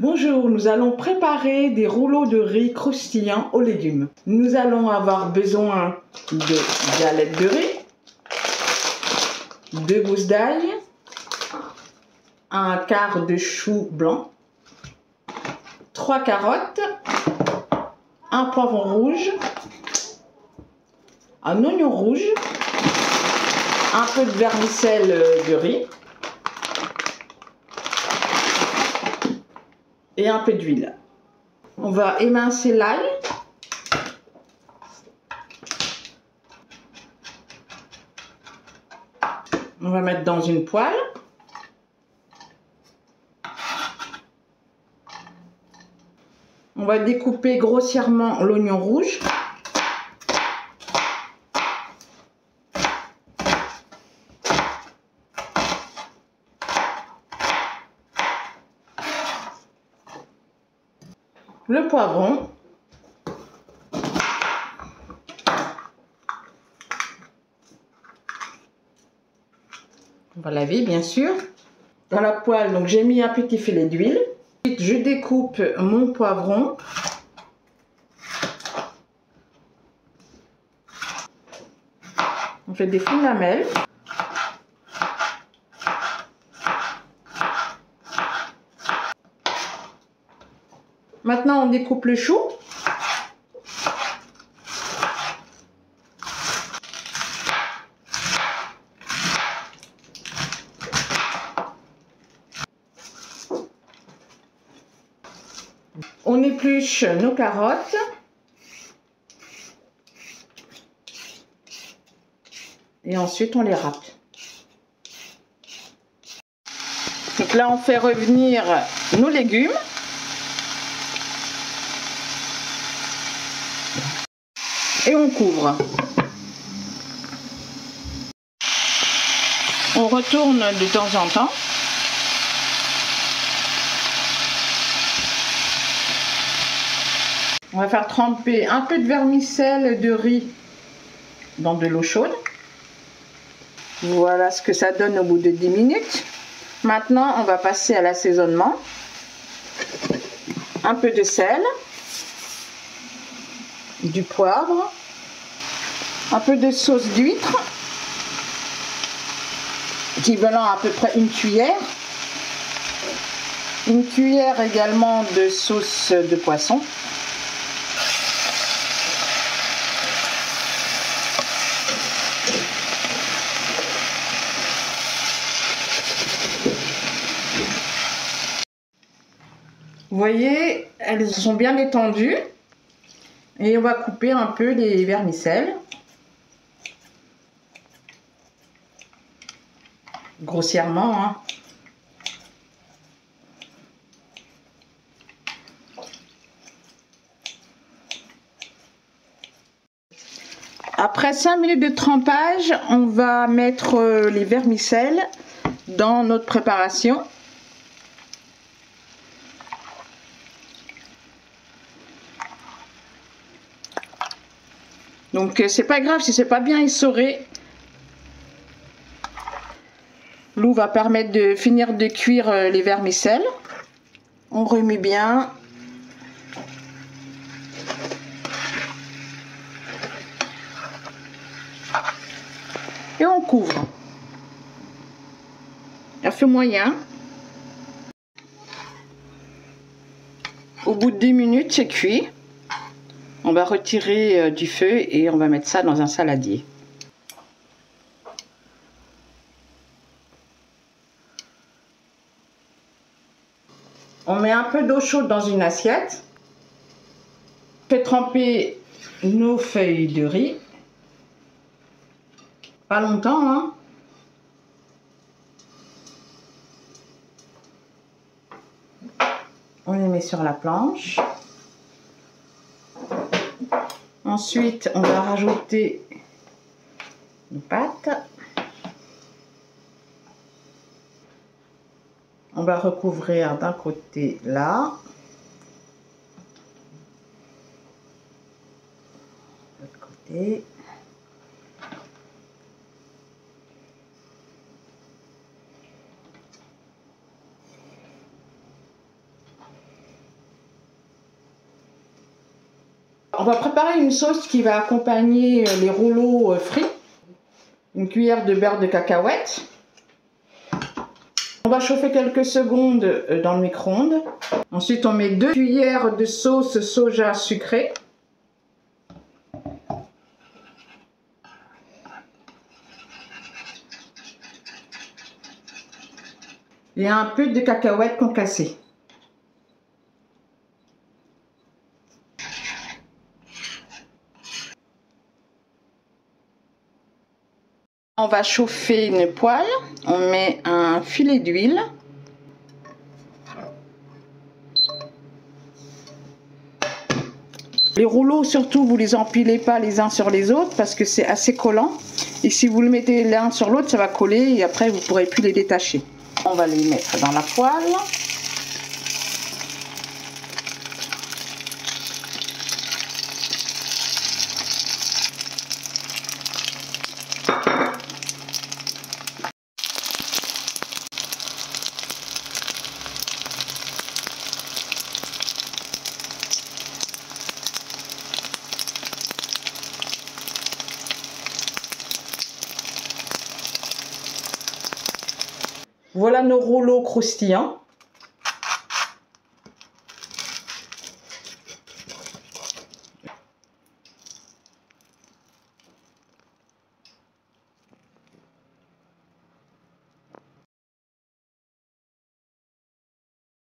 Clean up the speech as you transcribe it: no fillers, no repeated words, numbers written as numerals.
Bonjour, nous allons préparer des rouleaux de riz croustillants aux légumes. Nous allons avoir besoin de galettes de riz, 2 gousses d'ail, un quart de chou blanc, 3 carottes, un poivron rouge, un oignon rouge, un peu de vermicelle de riz et un peu d'huile. On va émincer l'ail. On va mettre dans une poêle. On va découper grossièrement l'oignon rouge. Le poivron. On va laver bien sûr. Dans la poêle, donc j'ai mis un petit filet d'huile. Ensuite, je découpe mon poivron. On fait des fines lamelles. Maintenant, on découpe le chou. On épluche nos carottes. Et ensuite, on les râpe. Donc là, on fait revenir nos légumes. Et on couvre. On retourne de temps en temps. On va faire tremper un peu de vermicelle de riz dans de l'eau chaude. Voilà ce que ça donne au bout de 10 minutes. Maintenant, on va passer à l'assaisonnement. Un peu de sel, du poivre, un peu de sauce d'huître, équivalent à peu près une cuillère également de sauce de poisson. Vous voyez, elles sont bien détendues. Et on va couper un peu les vermicelles. Grossièrement, hein. Après 5 minutes de trempage, on va mettre les vermicelles dans notre préparation. Donc c'est pas grave si c'est pas bien essoré. L'eau va permettre de finir de cuire les vermicelles. On remue bien. Et on couvre. À feu moyen. Au bout de 10 minutes, c'est cuit. On va retirer du feu et on va mettre ça dans un saladier. On met un peu d'eau chaude dans une assiette. On fait tremper nos feuilles de riz. Pas longtemps, hein. On les met sur la planche. Ensuite, on va rajouter nos pâtes. On va recouvrir d'un côté là. De l'autre côté. on va préparer une sauce qui va accompagner les rouleaux frits. Une cuillère de beurre de cacahuète. On va chauffer quelques secondes dans le micro-ondes. Ensuite, on met 2 cuillères de sauce soja sucrée. Et un peu de cacahuètes concassées. On va chauffer une poêle, on met un filet d'huile. Les rouleaux, surtout, vous les empilez pas les uns sur les autres parce que c'est assez collant. Et si vous le mettez l'un sur l'autre, ça va coller et après vous ne pourrez plus les détacher. On va les mettre dans la poêle. Voilà nos rouleaux croustillants.